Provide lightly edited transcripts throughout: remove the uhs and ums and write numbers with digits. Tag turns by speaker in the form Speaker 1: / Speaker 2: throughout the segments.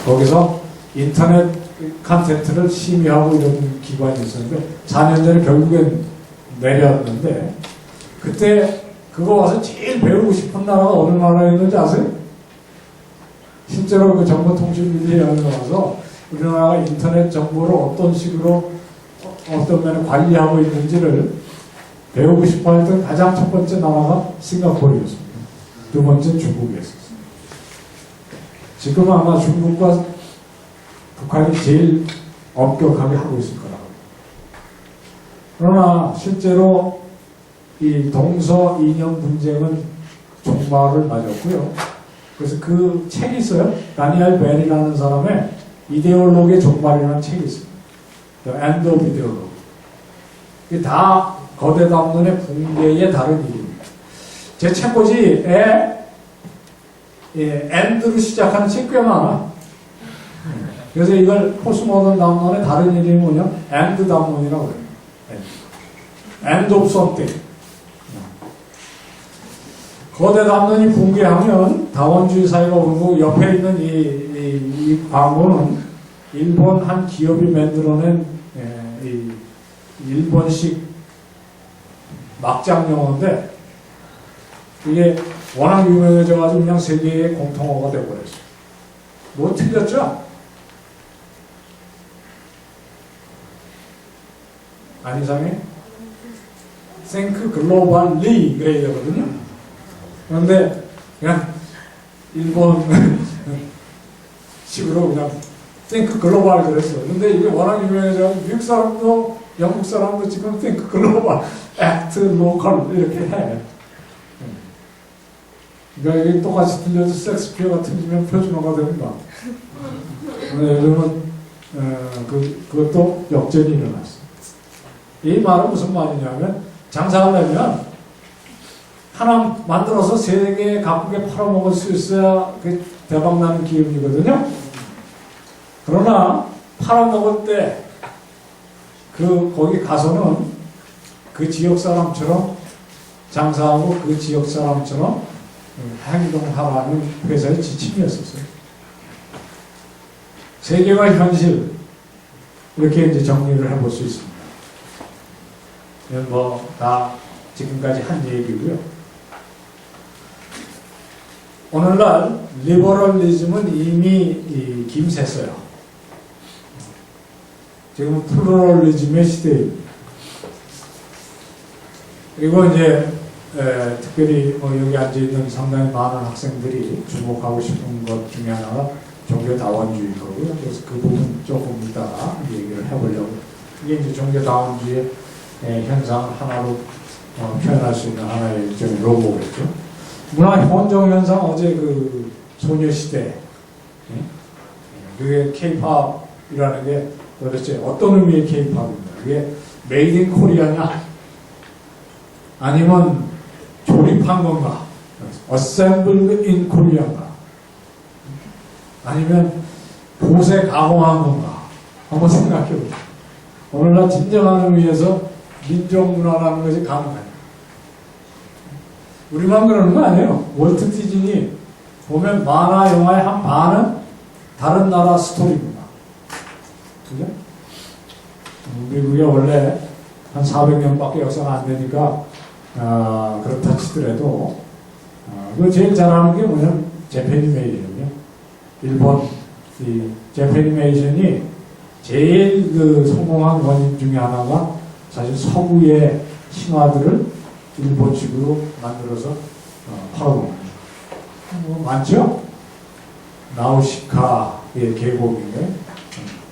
Speaker 1: 거기서 인터넷 컨텐츠를 심의하고 이런 기관이 있었는데 4년 전에 결국엔 내렸는데 그때 그거 와서 제일 배우고 싶은 나라가 어느 나라였는지 아세요? 실제로 그 정보통신위원회 와서 우리나라가 인터넷 정보를 어떤 식으로 어떤 면에 관리하고 있는지를 배우고 싶어 했던 가장 첫 번째 나라가 싱가포르였습니다. 두 번째는 중국이었습니다. 지금 아마 중국과 북한이 제일 엄격하게 하고 있을 거라고. 그러나 실제로 이 동서 이념 분쟁은 종말을 맞았고요. 그래서 그 책이 있어요. 다니엘 벨이라는 사람의 이데올로기의 종말이라는 책이 있습니다. The End of Ideology. 이게 다 거대 담론의 붕괴의 다른 일입니다. 제 책꽂이에 엔드로 시작하는 책 꽤 많아. 그래서 이걸 포스모던 담론의 다른 이름이 뭐냐? 엔드 담론이라고 해요. End of something. 거대 담론이 붕괴하면 다원주의 사회가 오고 옆에 있는 이 광고는 일본 한 기업이 만들어낸 이 일본식 막장 용어인데 이게 워낙 유명해져가지고 그냥 세계의 공통어가 되어버렸어요. 뭐 틀렸죠? 안 이상해? Think globally 그래야 되거든요. 그런데 그냥 일본 식으로 그냥 think global 그랬어요. 근데 이게 워낙 유명해져 미국 사람도 영국 사람도 지금 think global, act local 이렇게 해. 그러니까 이게 똑같이 틀려도 섹스피어가 틀리면 표준어가 됩니다. 근데 요즘은 그것도 역전이 일어났어요. 이 말은 무슨 말이냐면 장사하려면 하나 만들어서 세계 각국에 팔아먹을 수 있어야 그 대박나는 기업이거든요. 그러나 팔아먹을 때 거기 가서는 그 지역 사람처럼 장사하고 그 지역 사람처럼 행동하라는 회사의 지침이었었어요. 세계와 현실 이렇게 이제 정리를 해볼 수 있습니다. 이건 뭐 다 지금까지 한 얘기고요. 오늘날 리버럴리즘은 이미 김샜어요. 지금 플루럴리즘의 시대입니다. 그리고 이제 특별히 여기 앉아있는 상당히 많은 학생들이 주목하고 싶은 것 중에 하나가 종교다원주의 거고요. 그래서 그 부분 조금 이따가 얘기를 해보려고. 이게 이제 종교다원주의의 현상을 하나로 표현할 수 있는 하나의 일종의 로고겠죠. 문화 혼종 현상 어제 그 소녀시대 그게 K-팝이라는 게 도대체 어떤 의미의 K-팝입니다. 그게 메이드 인 코리아냐 아니면 조립한 건가 assembled in Korea인가 아니면 보세 가공한 건가 한번 생각해 보세요. 오늘날 진정한 의미에서 민족문화라는 것이 가능해요. 우리만 그러는 거 아니에요. 월트 디즈니 보면 만화 영화의 한 반은 다른 나라 스토리입니다. 그죠? 미국이 원래 한 400년밖에 역사가 안 되니까 그렇다 치더라도 그 제일 잘하는 게 뭐냐면 재패니메이션이요. 일본 이 재패니메이션이 제일 그 성공한 원인 중에 하나가 사실 서구의 신화들을 일본식으로 만들어서 팔아먹는 거 많죠? 나우시카의 계곡인데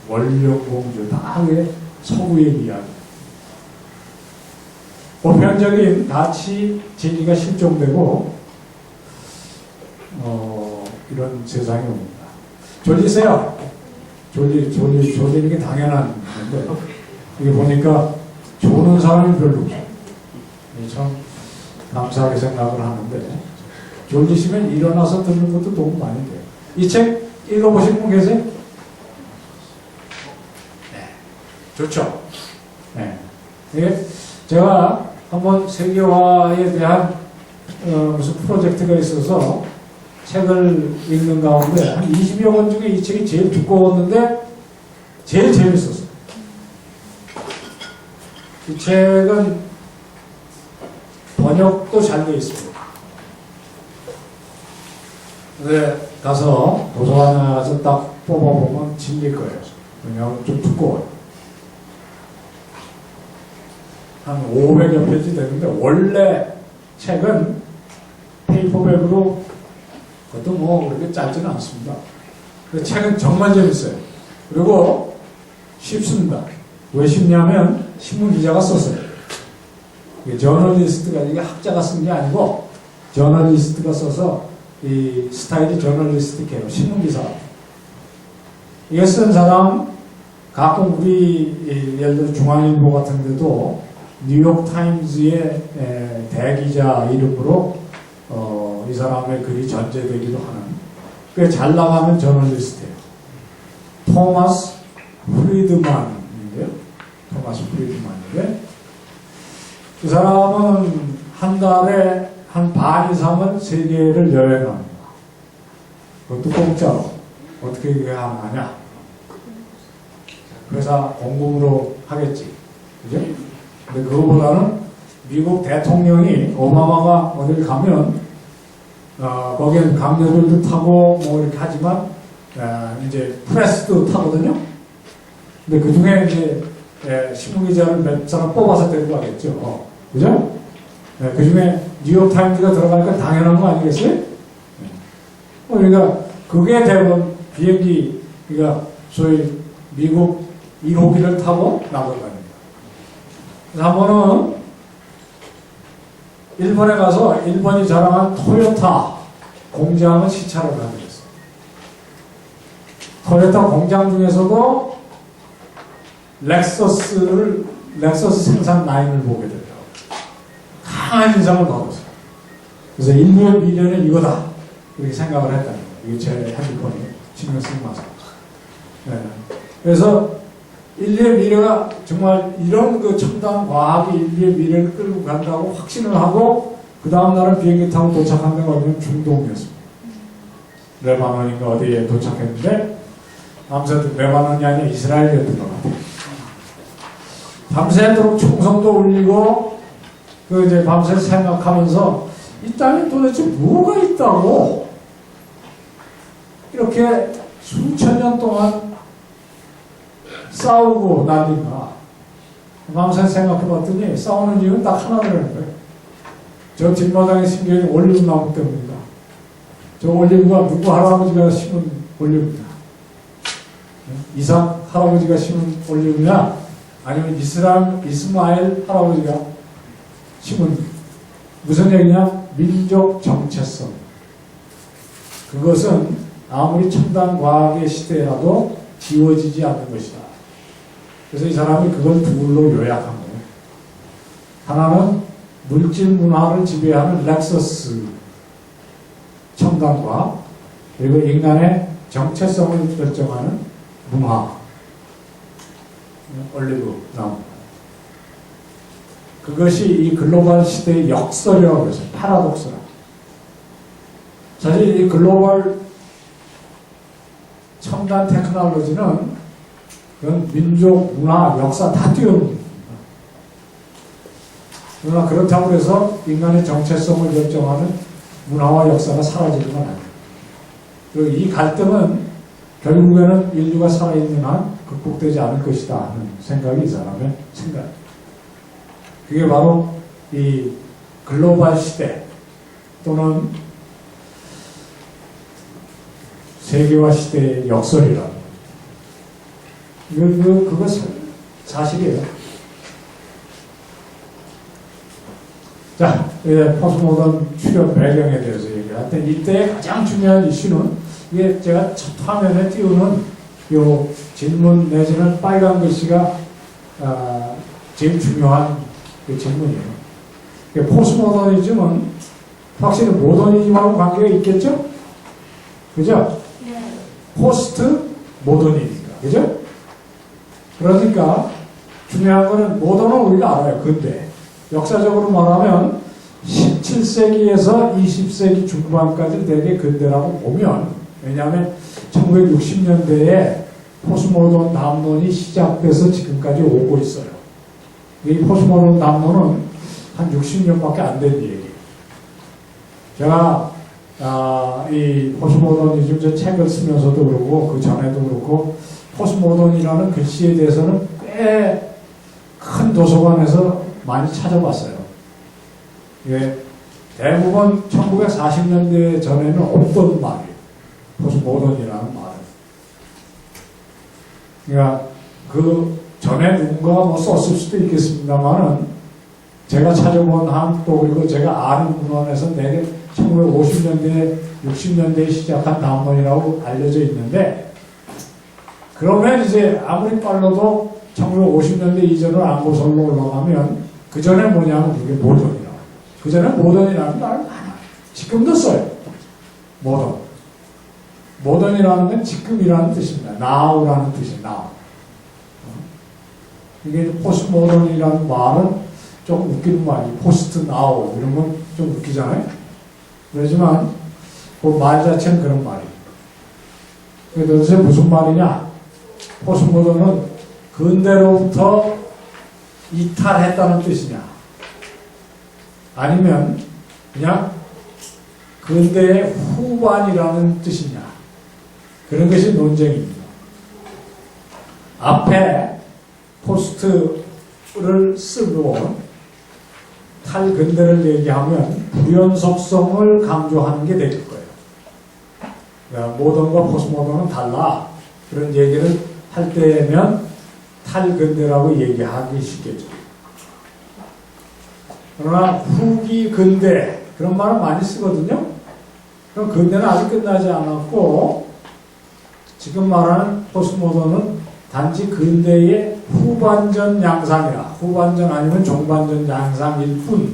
Speaker 1: 원령공주 다 그게 서구의 이야기. 보편적인 가치 진리가 실종되고 이런 세상이 옵니다. 졸리세요. 졸리는 게 당연한 건데 이게 보니까 조는 사람이 별로 없어요. 참 감사하게 생각을 하는데 졸리시면 일어나서 듣는 것도 도움 많이 돼요. 이 책 읽어보신 분 계세요? 네. 좋죠? 네. 이게 제가 한번 세계화에 대한 무슨 프로젝트가 있어서 책을 읽는 가운데 한 20여 권 중에 이 책이 제일 두꺼웠는데 제일 재밌었어요. 이 책은 번역도 잘 되어 있습니다. 근데 가서 도서관에 가서 딱 뽑아보면 질릴 거예요. 왜냐하면 좀 두꺼워요. 한 500여 페이지 되는데 원래 책은 페이퍼백으로 그것도 뭐 그렇게 짧지는 않습니다. 그 책은 정말 재밌어요. 그리고 쉽습니다. 왜 쉽냐면 신문 기자가 썼어요. 이게 저널리스트가, 이게 학자가 쓴 게 아니고 저널리스트가 써서 이 스타일이 저널리스트해요. 신문 기사. 이게 쓴 사람 가끔 우리 예를 들어 중앙일보 같은 데도 뉴욕타임즈의 대기자 이름으로 이 사람의 글이 전제되기도 하는 꽤 잘 나가는 저널리스트예요. 토마스 프리드만인데요. 토마스 프리드만인데 그 사람은 한 달에 한 반 이상은 세계를 여행합니다. 그것도 공짜로. 어떻게 그게 가능하냐? 회사 공금으로 하겠지. 그죠? 근데 그거보다는 미국 대통령이 오바마가 어딜 가면 거기는 강제들도 타고 뭐 이렇게 하지만 이제 프레스도 타거든요. 근데 그 중에 이제 신문기자를 몇 사람 뽑아서 데리고 가겠죠. 그죠? 그 중에 뉴욕타임즈가 들어가니까 당연한 거 아니겠어요? 그러니까 그게 대부분 비행기, 그러니까 소위 미국 1호기를 타고 나돌아다닙니다. 그래서 한 번은 일본에 가서 일본이 자랑한 토요타 공장을 시찰을 하게 됐어요. 토요타 공장 중에서도 렉서스 생산 라인을 보게 되더라고요. 강한 인상을 받았어요. 그래서 인류의 미래는 이거다. 이렇게 생각을 했다는 거예요. 이게 제 핸드폰이에요. 신경 쓰고 나서. 네. 그래서 인류의 미래가 정말 이런 그 첨단 과학이 인류의 미래를 끌고 간다고 확신을 하고 그 다음날은 비행기 타고 도착한 데가 어디냐면 중동이었습니다. 레바논인가 어디에 도착했는데 밤새도록 레바논이 아니라 이스라엘이었던 것 같아요. 밤새도록 총성도 울리고 그 이제 밤새 생각하면서 이 땅에 도대체 뭐가 있다고 이렇게 수천 년 동안 싸우고 난리가. 밤새 생각해봤더니 싸우는 이유는 딱 하나라는 거예요. 저 뒷마당에 심겨있는 올리브 나무 때문입니다. 저 올리브가 누구 할아버지가 심은 올리브냐? 이삭 할아버지가 심은 올리브냐? 아니면 이스마엘 할아버지가 심은 무슨 얘기냐? 민족 정체성. 그것은 아무리 첨단 과학의 시대라도 지워지지 않는 것이다. 그래서 이 사람이 그걸 둘로 요약한 거예요. 하나는 물질 문화를 지배하는 렉서스 첨단과 그리고 인간의 정체성을 결정하는 문화 올리브 나무. 그것이 이 글로벌 시대의 역설이라고 해서 파라독스라. 사실 이 글로벌 첨단 테크놀로지는 그건 민족, 문화, 역사 다 뛰어듭니다. 그러나 그렇다고 해서 인간의 정체성을 결정하는 문화와 역사가 사라지는 건 아니에요. 그리고 이 갈등은 결국에는 인류가 살아있는 한 극복되지 않을 것이다 하는 생각이 이 사람의 생각입니다. 그게 바로 이 글로벌 시대 또는 세계화 시대의 역설이라는 거죠. 그거 사실이에요. 자, 포스모던 출현 배경에 대해서 얘기할 때 이때 가장 중요한 이슈는 이게 제가 첫 화면에 띄우는 요 질문 내지는 빨간 글씨가 제일 중요한 그 질문이에요. 포스모더니즘은 확실히 모더니즘하고 관계가 있겠죠? 그죠? 네. 포스트 모더니니까. 그죠? 그러니까 중요한 거는 모더는 우리가 알아요. 근데 역사적으로 말하면 17세기에서 20세기 중반까지 되게 근대라고 보면, 왜냐하면 1960년대에 포스모던 담론이 시작돼서 지금까지 오고 있어요. 이 포스모던 담론은 한 60년밖에 안 된 얘기예요. 제가 이 포스모더니즘 저 책을 쓰면서도 그러고 그 전에도 그렇고 포스모던이라는 글씨에 대해서는 꽤 큰 도서관에서 많이 찾아봤어요. 예, 대부분 1940년대 전에는 없던 말이에요. 포스모던이라는 말은. 그러니까 그 전에 누군가가 뭐 썼을 수도 있겠습니다만은 제가 찾아본 한 또 그리고 제가 아는 문헌에서 내게 1950년대, 60년대에 시작한 담론이라고 알려져 있는데, 그러면 이제 아무리 빨라도 1950년대 이전을 안고설로 올라가면 그 전에 뭐냐면 그게 모던이라고. 그 전에 모던이라는 말 많아요. 지금도 써요. 모던. 모던이라는 건 지금이라는 뜻입니다. now라는 뜻이에요. now. 이게 포스트 모던이라는 말은 조금 웃기는 말이에요. 포스트 나우 이런 건 좀 웃기잖아요. 그렇지만 그 말 자체는 그런 말이에요. 그래서 무슨 말이냐? 포스트 모던은 근대로부터 이탈했다는 뜻이냐? 아니면 그냥 근대의 후반이라는 뜻이냐? 그런 것이 논쟁입니다. 앞에 포스트를 쓰고 탈근대를 얘기하면 불연속성을 강조하는 게 될 거예요. 그러니까 모던과 포스모던은 달라. 그런 얘기를 할 때면 탈근대라고 얘기하기 쉽겠죠. 그러나 후기 근대 그런 말을 많이 쓰거든요. 그럼 근대는 아직 끝나지 않았고 지금 말하는 포스모던은 단지 근대의 후반전 양상이라, 후반전 아니면 종반전 양상일 뿐,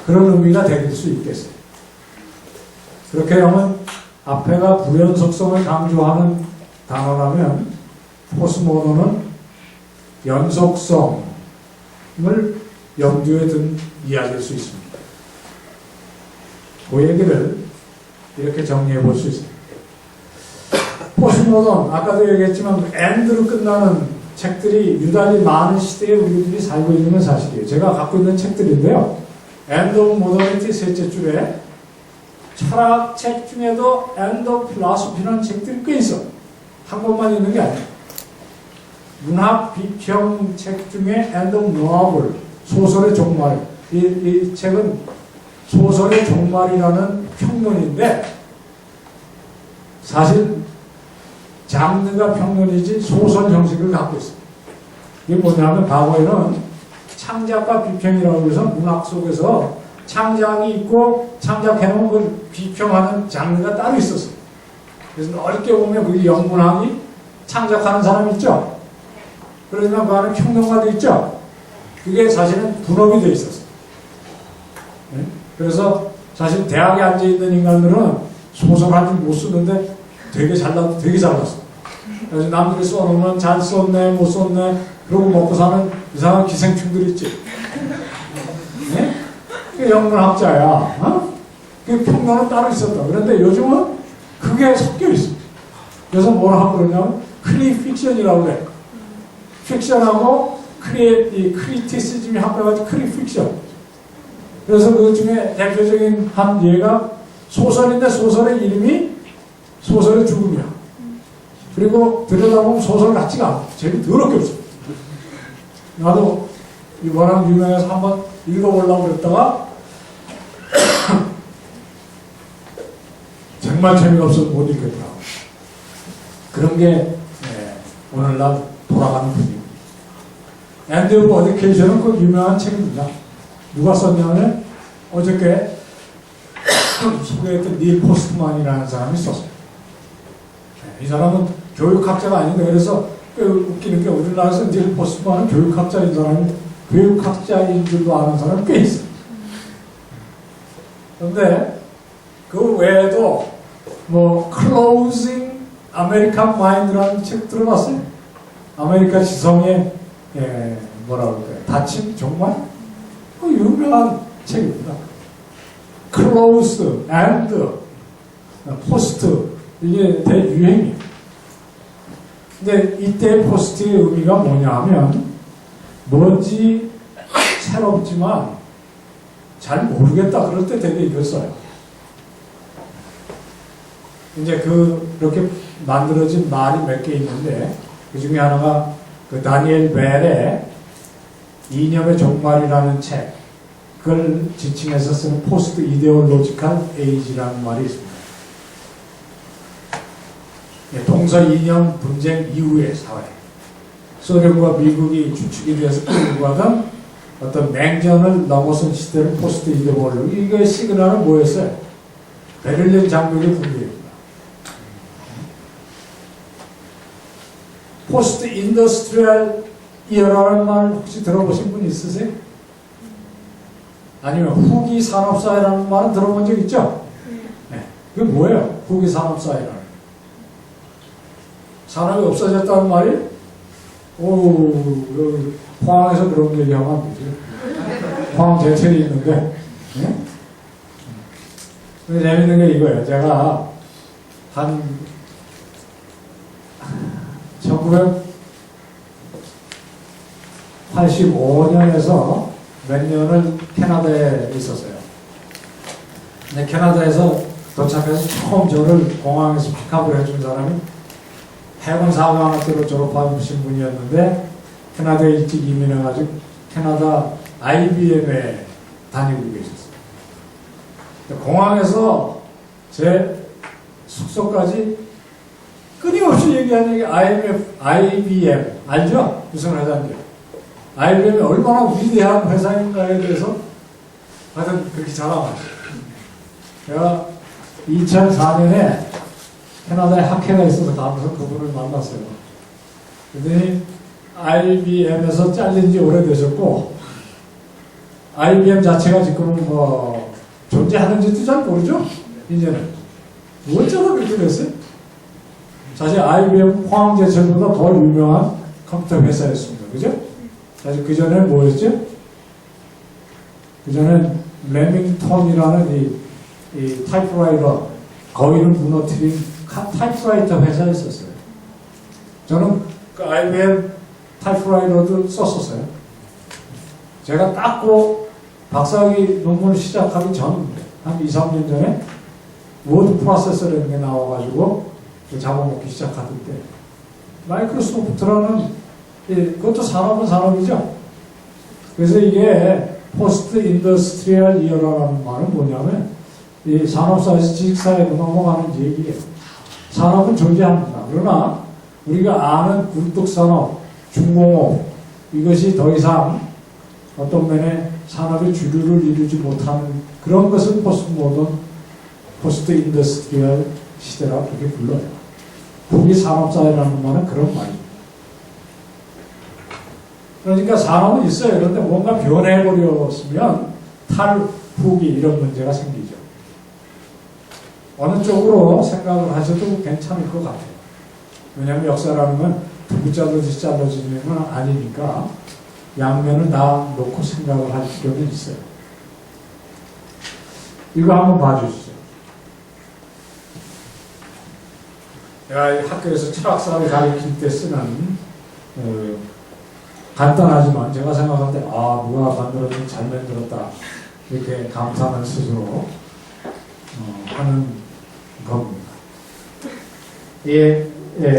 Speaker 1: 그런 의미가 될 수 있겠어요. 그렇게 하면 앞에가 불연속성을 강조하는 단어라면 포스모던은 연속성을 염두에 둔 이야기일 수 있습니다. 그 얘기를 이렇게 정리해 볼 수 있습니다. 포스모던, 아까도 얘기했지만 end로 끝나는 책들이 유달리 많은 시대에 우리들이 살고 있는 건 사실이에요. 제가 갖고 있는 책들인데요. End of Modernity 셋째 줄에 철학책 중에도 End of Philosophy라는 책들이 꽤 있어. 한 권만 있는 게 아니에요. 문학 비평 책 중에 End of Novel, 소설의 종말. 이 책은 소설의 종말이라는 평론인데 사실 장르가 평론이지 소설 형식을 갖고 있습니다. 이게 뭐냐면 과거에는 창작과 비평이라고 해서 문학 속에서 창작이 있고 창작해놓은 걸 비평하는 장르가 따로 있었어요. 그래서 넓게 보면 그게 영문학이 창작하는 사람 있죠. 그러지만 그 안에 평론가도 있죠. 그게 사실은 분업이 되어 있었어요. 네? 그래서 사실 대학에 앉아있는 인간들은 소설 한 줄 못 쓰는데 되게 잘났어. 그래서 남들이 써놓으면 잘 썼네, 못 썼네, 그러고 먹고 사는 이상한 기생충들 있지. 네? 그게 영문학자야. 어? 그 평론은 따로 있었다. 그런데 요즘은 그게 섞여 있어. 그래서 뭐라고 그러냐면, 크리픽션이라고 그래. 픽션하고 이 크리티시즘이 합해가지고 크리픽션. 그래서 그 중에 대표적인 한 예가 소설인데 소설의 이름이 소설의 죽음이야. 그리고 들여다보면 소설 같지가 않아. 제일 더럽게 없어. 나도 이 워낙 유명해서 한번 읽어보려고 그랬다가 정말 재미가 없어서 못 읽겠더라고. 그런 게 오늘날 돌아가는 분위기. End of Education은 그 유명한 책입니다. 누가 썼냐면 어저께 소개했던 닐 포스트만이라는 사람이 썼어요. 이 사람은 교육학자가 아닌데 그래서 꽤 웃기는 게 우리나라에서 닐 포스트만은 교육학자인 사람이 교육학자인 줄도 아는 사람이 꽤 있어요. 그런데 그 외에도 뭐 Closing American Mind라는 책 들어봤어요? 아메리카 지성의 뭐라 그럴까요? 닫힘? 정말? 그 유명한 책입니다. close and post 이게 대유행이에요. 근데 이때 포스트의 의미가 뭐냐 하면 뭔지 새롭지만 잘 모르겠다 그럴 때 되게 이걸 써요. 이제 그렇게 만들어진 말이 몇 개 있는데 그 중에 하나가 그 다니엘 벨의 이념의 종말이라는 책, 그걸 지칭해서 쓰는 포스트 이데올로지컬 에이지라는 말이 있습니다. 동서 이념 분쟁 이후의 사회, 소련과 미국이 주축이 돼서 끌고 가던 어떤 냉전을 넘어선 시대를 포스트 이데올로기, 이거의 시그널은 뭐였어요? 베를린 장벽의 붕괴입니다. 포스트 인더스트리얼 이어라는 말 혹시 들어보신 분 있으세요? 아니면 후기 산업사회라는 말은 들어본 적 있죠? 네. 그게 뭐예요? 후기 산업사회라는. 산업이 없어졌다는 말이? 포항에서 그런 얘기하면 안 되죠. 포항 제철이 있는데. 네? 재밌는 게 이거예요. 제가 한 1985년에서 몇 년을 캐나다에 있었어요. 근데 캐나다에서 도착해서 처음 저를 공항에서 픽업을 해준 사람이 해군 사관학교로 졸업하신 분이었는데 캐나다에 일찍 이민해가지고 캐나다 IBM에 다니고 계셨어요. 공항에서 제 숙소까지 끊임없이 얘기하는 게 IBM 알죠? 무슨 회사인지. IBM이 얼마나 위대한 회사인가에 대해서 하여튼 그렇게 자랑하죠. 제가 2004년에 캐나다에 학회가 있어서 가면서 그분을 만났어요. 그랬더니 IBM에서 잘린 지 오래되셨고 IBM 자체가 지금은 뭐 존재하는지도 잘 모르죠? 이제는. 어쩌다 그렇게 됐어요? 사실 IBM 포항제철보다 더 유명한 컴퓨터 회사였습니다. 그죠? 사실 그 전에 뭐였죠? 그 전에 레밍턴이라는 이 타이프라이터, 거의를 무너뜨린 타이프라이터 회사였었어요. 저는 그 IBM 타이프라이터도 썼었어요. 제가 닦고 박사학위 논문을 시작하기 전입니다. 한 2, 3년 전에 워드 프로세서라는 게 나와가지고 잡아먹기 시작하던 때 마이크로소프트라는 그것도 산업은 산업이죠. 그래서 이게 포스트 인더스트리얼 이어라는 말은 뭐냐면 이 산업사에서 지식사회로 넘어가는 얘기예요. 산업은 존재합니다. 그러나 우리가 아는 굴뚝산업, 중공업 이것이 더 이상 어떤 면에 산업의 주류를 이루지 못하는 그런 것을 포스트 인더스트리얼 시대라고 그렇게 불러요. 후기 산업사회라는 말은 그런 말입니다. 그러니까 산업은 있어요. 그런데 뭔가 변해버렸으면 탈후기 이런 문제가 생기죠. 어느 쪽으로 생각을 하셔도 괜찮을 것 같아요. 왜냐하면 역사라는 건 두부 잘라지 잘라지는 건 아니니까 양면을 다 놓고 생각을 할 필요는 있어요. 이거 한번 봐주시죠. 제가 학교에서 철학사를 가르칠 때 쓰는 간단하지만 제가 생각할 때 누가 만들었는지 잘 만들었다 이렇게 감탄을 스스로 하는 겁니다.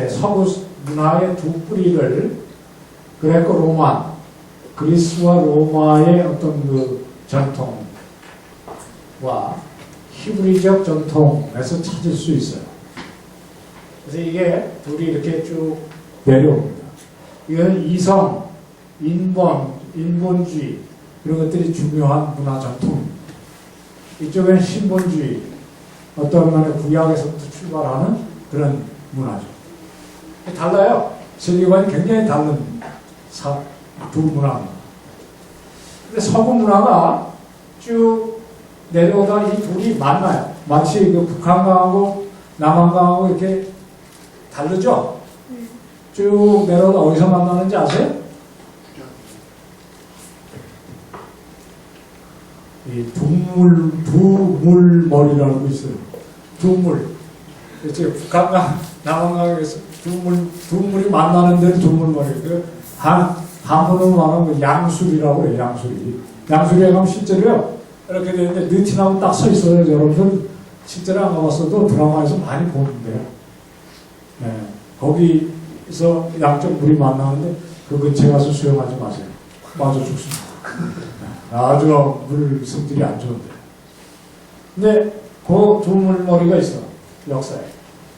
Speaker 1: 서구 문화의 두 뿌리를 그레코 로마, 그리스와 로마의 어떤 그 전통과 히브리적 전통에서 찾을 수 있어요. 그래서 이게 둘이 이렇게 쭉 내려옵니다. 이건 이성, 인본주의 이런 것들이 중요한 문화 전통입니다. 이쪽에는 신본주의, 어떤 면에 구약에서부터 출발하는 그런 문화죠. 달라요. 세계관이 굉장히 다른 두 문화입니다. 근데 서구 문화가 쭉 내려오다 이 둘이 만나요. 마치 그 북한강하고 남한강하고 이렇게 다르죠? 쭉 내려오다 어디서 만나는지 아세요? 이 두물머리라는 거 있어요. 두물. 이제 북한과 남한강에서 두물이 만나는 데는 두물머리. 한번은 말하면 양술이라고 해요, 양술이. 양술에 가면 실제로요, 이렇게 되는데, 느티나무 딱 서 있어요. 여러분들 실제로 안 가봤어도 드라마에서 많이 보는데요. 네, 거기서 양쪽 물이 만나는데, 그 근처에 가서 수영하지 마세요. 빠져 죽습니다. 아주 물 성질이 안 좋은데. 근데 그 두물머리가 있어, 역사에.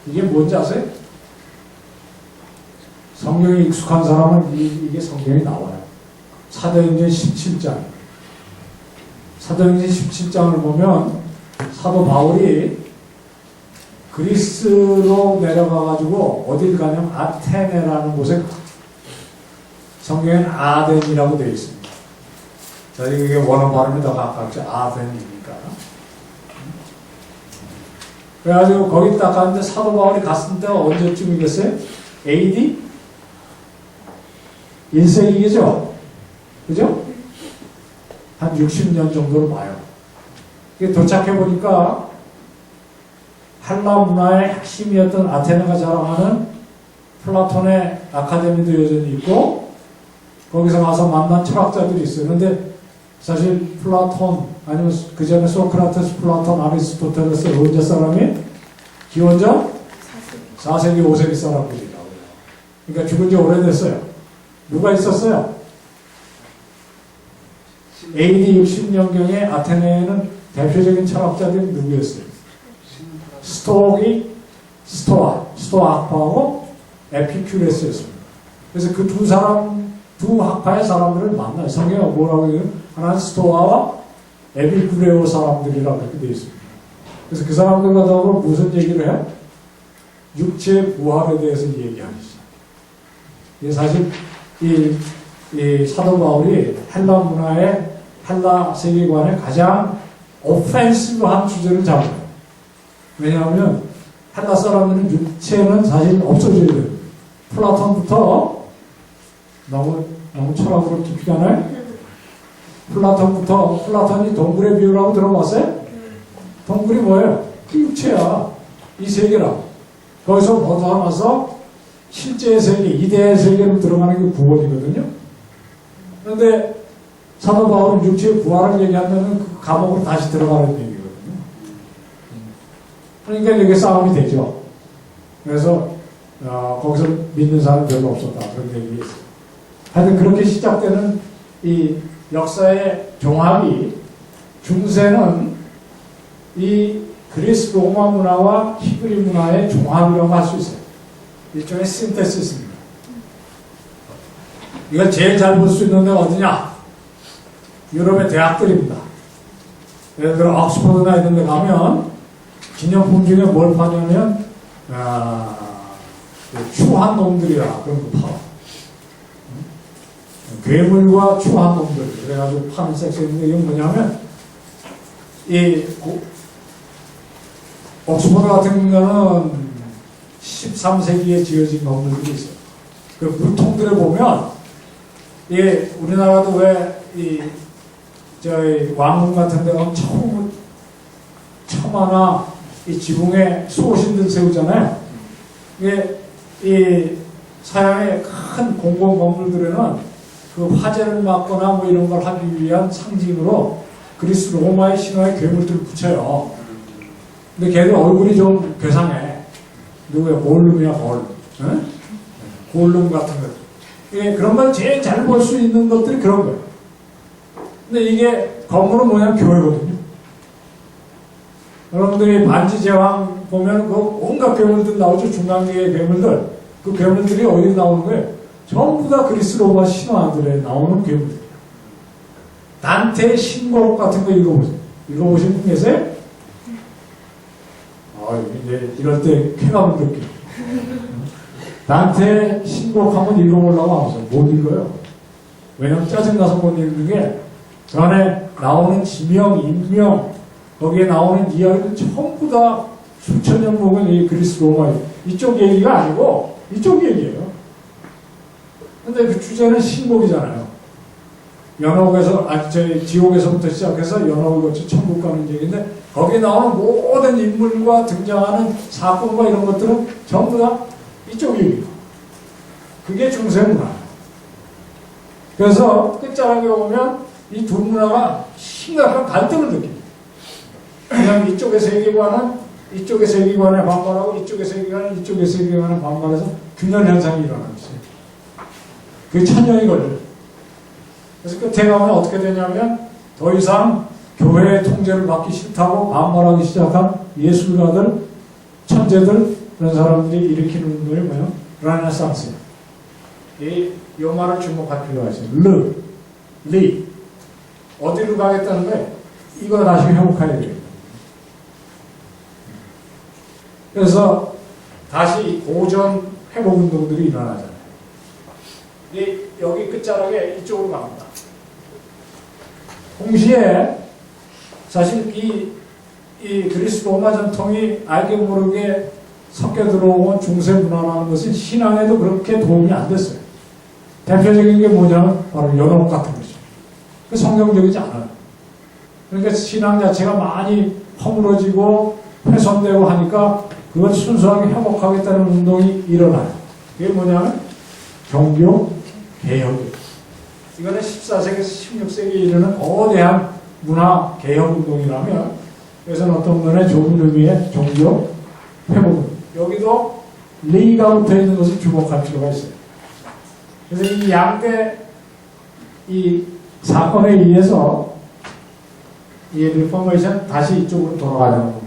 Speaker 1: 이게 뭔지 아세요? 성경에 익숙한 사람은 이게 성경에 나와요. 사도행전 17장. 사도행전 17장을 보면 사도 바울이 그리스로 내려가가지고 어딜 가냐면 아테네라는 곳에 성경에는 아덴이라고 되어 있습니다. 저희 그게 원어 발음이 더 가깝죠. 아덴이니까. 그래가지고 거기 딱 갔는데 사도 바울이 갔을 때가 언제쯤이겠어요? AD? 1세기겠죠? 그죠? 한 60년 정도로 봐요. 이게 도착해보니까 헬라 문화의 핵심이었던 아테네가 자랑하는 플라톤의 아카데미도 여전히 있고 거기서 가서 만난 철학자들이 있어요. 그런데 사실 플라톤 아니면 그 전에 소크라테스, 플라톤, 아리스토텔레스 언제 사람이? 기원전 4세기, 5세기 사람들이라고요. 그러니까 죽은 지 오래됐어요. 누가 있었어요? AD 60년경에 아테네에는 대표적인 철학자들이 누구였어요? 스토아 학파하고 에피큐레스였습니다. 그래서 그 두 학파의 사람들을 만나요. 성경에 뭐라고 해요? 하나는 스토아와 에피큐레오 사람들이라고 그렇게 되어 있습니다. 그래서 그 사람들과 더불어 무슨 얘기를 해요? 육체 부활에 대해서 얘기하시죠. 이게 사실 이 사도 바울이 헬라 문화의 헬라 세계관의 가장 오펜시브한 주제를 잡아요. 왜냐하면 헬라 사람들은 육체는 사실 없어져야 돼요. 플라톤부터 너무 철학으로 깊이 가나요? 플라톤이 동굴의 비유라고 들어봤어요? 동굴이 뭐예요? 그 육체야. 이 세계라. 거기서 벗어나서 실제의 세계, 이데의 세계로 들어가는 게 구원이거든요. 그런데 사도 바울은 육체의 부활을 얘기하면 그 감옥으로 다시 들어가는 얘기거든요. 그러니까 이게 싸움이 되죠. 그래서 거기서 믿는 사람이 별로 없었다. 그런 얘기 있어요. 하여튼 그렇게 시작되는 이 역사의 종합이 중세는 이 그리스 로마 문화와 히브리 문화의 종합이라고 할 수 있어요. 일종의 신테시스입니다. 이걸 제일 잘 볼 수 있는 데가 어디냐? 유럽의 대학들입니다. 예를 들어 옥스퍼드나 이런 데 가면 기념품 중에 뭘 파냐면 추한 놈들이라 그런 거 파. 괴물과 추한 놈들. 그래가지고 파는 섹션인데 이건 뭐냐면 옥스퍼드 같은 경우는 13세기에 지어진 건물들이 있어요. 그 물통들에 보면, 우리나라도 왜, 저희 왕궁 같은 데 가면 처마나 이 지붕에 수호신들 세우잖아요. 이 서양의 큰 공공 건물들에는 그 화재를 막거나 뭐 이런 걸 하기 위한 상징으로 그리스 로마의 신화의 괴물들을 붙여요. 근데 걔들 얼굴이 좀 괴상해. 누구야? 골룸이야, 골룸. 응? 골룸 같은 거. 그런 걸 제일 잘 볼 수 있는 것들이 그런 거예요. 근데 이게 건물은 뭐냐면 교회거든요. 여러분들이 반지 제왕 보면 그 온갖 괴물들 나오죠. 중간계의 괴물들. 그 괴물들이 어디 나오는 거예요? 전부 다 그리스 로마 신화들에 나오는 괴물들이에요. 단테의 신곡 같은 거 읽어보세요. 읽어보신 분 계세요? 이제 이럴 때 쾌감을 느껴요. 단테 신곡 한번 읽어보려고 하면서 못 읽어요. 왜냐면 짜증나서 못 읽는 게 그 안에 나오는 지명, 인명, 거기에 나오는 이야기는 전부 다 수천 년 묵은 이 그리스 로마 이쪽 얘기가 아니고 이쪽 얘기예요. 근데 그 주제는 신곡이잖아요. 연옥에서, 지옥에서부터 시작해서 연옥을 거쳐 천국 가는 얘기인데, 거기에 나오는 모든 인물과 등장하는 사건과 이런 것들은 전부 다 이쪽 얘기고. 그게 중세문화예요. 그래서 끝자락에 오면 이 두 문화가 심각한 갈등을 느낍니다. 그냥 이쪽의 세계관은 이쪽의 세계관에 반발하고 이쪽의 세계관은 이쪽의 세계관에 반발해서 균열 현상이 일어나고 있어요. 그게 천년이 걸려요. 그래서 끝에 가면 어떻게 되냐면 더 이상 교회의 통제를 받기 싫다고 반발하기 시작한 예술가들, 천재들 그런 사람들이 일으키는 운동이 뭐예요? 르네상스예요. 이 말을 주목할 필요가 있어요. 리 어디로 가겠다는 거예요? 이거 다시 회복해야 돼요. 그래서 다시 고전 회복 운동들이 일어나잖아요. 여기 끝자락에 이쪽으로 갑니다. 동시에 사실 이 그리스 로마 전통이 알게 모르게 섞여 들어온 중세 문화라는 것은 신앙에도 그렇게 도움이 안 됐어요. 대표적인 게 뭐냐면 바로 연옥 같은 거죠. 그 성경적이지 않아요. 그러니까 신앙 자체가 많이 허물어지고 훼손되고 하니까 그걸 순수하게 회복하겠다는 운동이 일어나요. 그게 뭐냐면 종교 개혁이에요. 이거는 14세기에서 16세기에 이르는 거대한 문화 개혁 운동이라면 여기서는 어떤 면에 좁은 의미의 종교 회복. 여기도 리가 붙어 있는 것을 주목할 필요가 있어요. 그래서 이 양대 이 사건에 의해서 이 리포메이션 다시 이쪽으로 돌아가려는 거예요.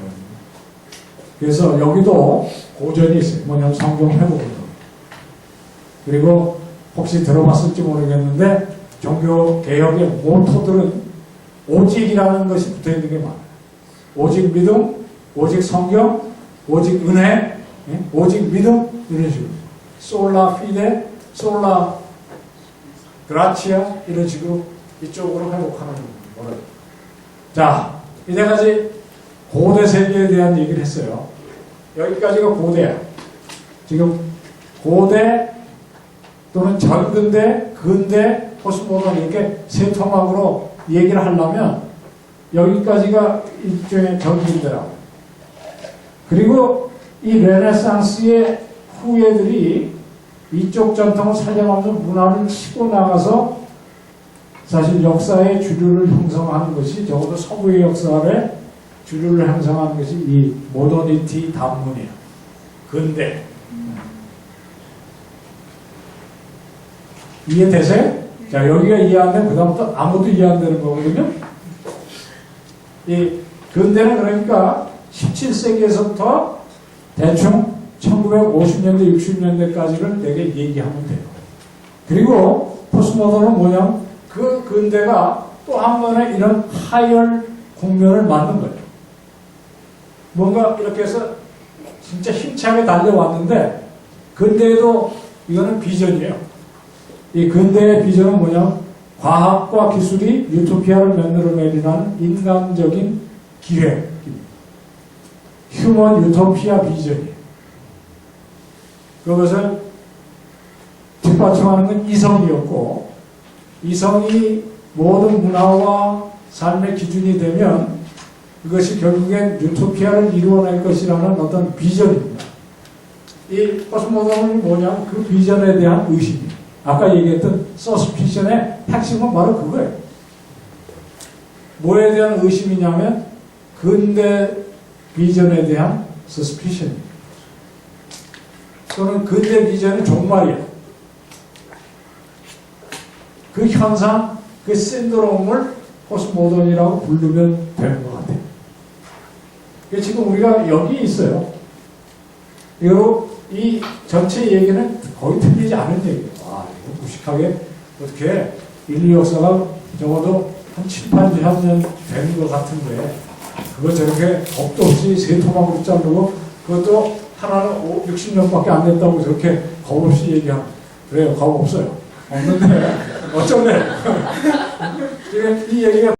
Speaker 1: 그래서 여기도 고전이 있어요. 뭐냐면 성경 회복 운동. 그리고 혹시 들어봤을지 모르겠는데 종교 개혁의 모토들은 오직이라는 것이 붙어 있는 게 많아요. 오직 믿음, 오직 성경, 오직 은혜, 오직 믿음 이런 식으로 솔라 피데, 솔라 그라치아 이런 식으로 이쪽으로 회복하는 거예요. 자, 이제까지 고대 세계에 대한 얘기를 했어요. 여기까지가 고대야. 지금 고대 또는 전근대, 근대, 포스모던 이렇게 세 토막으로 얘기를 하려면 여기까지가 일종의 전근대라고. 그리고 이 르네상스의 후예들이 이쪽 전통을 살려가면서 문화를 치고 나가서 사실 역사의 주류를 형성하는 것이 적어도 서구의 역사의 주류를 형성하는 것이 이 모더니티 단문이에요. 근대. 이해되세요? 자, 여기가 이해 안 되면 그다음부터 아무것도 이해 안 되는 거거든요. 이 근대는 그러니까 17세기에서부터 대충 1950년대, 60년대까지를 되게 얘기하면 돼요. 그리고 포스모던은 뭐냐면 그 근대가 또 한 번에 이런 하열 국면을 만든 거예요. 뭔가 이렇게 해서 진짜 힘차게 달려왔는데 근대에도 이거는 비전이에요. 이 근대의 비전은 뭐냐면 과학과 기술이 유토피아를 만들어내리는 인간적인 기획, 휴먼 유토피아 비전이에요. 그것을 뒷받침하는 건 이성이었고, 이성이 모든 문화와 삶의 기준이 되면 그것이 결국엔 유토피아를 이루어낼 것이라는 어떤 비전입니다. 이 포스모던이 뭐냐면 그 비전에 대한 의심이에요. 아까 얘기했던 서스피션의 핵심은 바로 그거예요. 뭐에 대한 의심이냐면 근대 비전에 대한 서스피션입니다. 또는 근대 비전의 종말이야. 그 현상, 그 신드롬을 포스모던이라고 부르면 되는 것 같아요. 지금 우리가 여기 있어요. 이 전체 얘기는 거의 틀리지 않은 얘기예요. 아, 이거 무식하게 어떻게 인류 역사가 적어도 한 7, 8년 되는 것 같은데 그거 저렇게 겁도 없이 세 토막으로 자르고 그것도 하나는 60년밖에 안 됐다고 저렇게 겁 없이 얘기하면 그래요. 겁 없어요. 없는데 어쩌네. 이 얘기가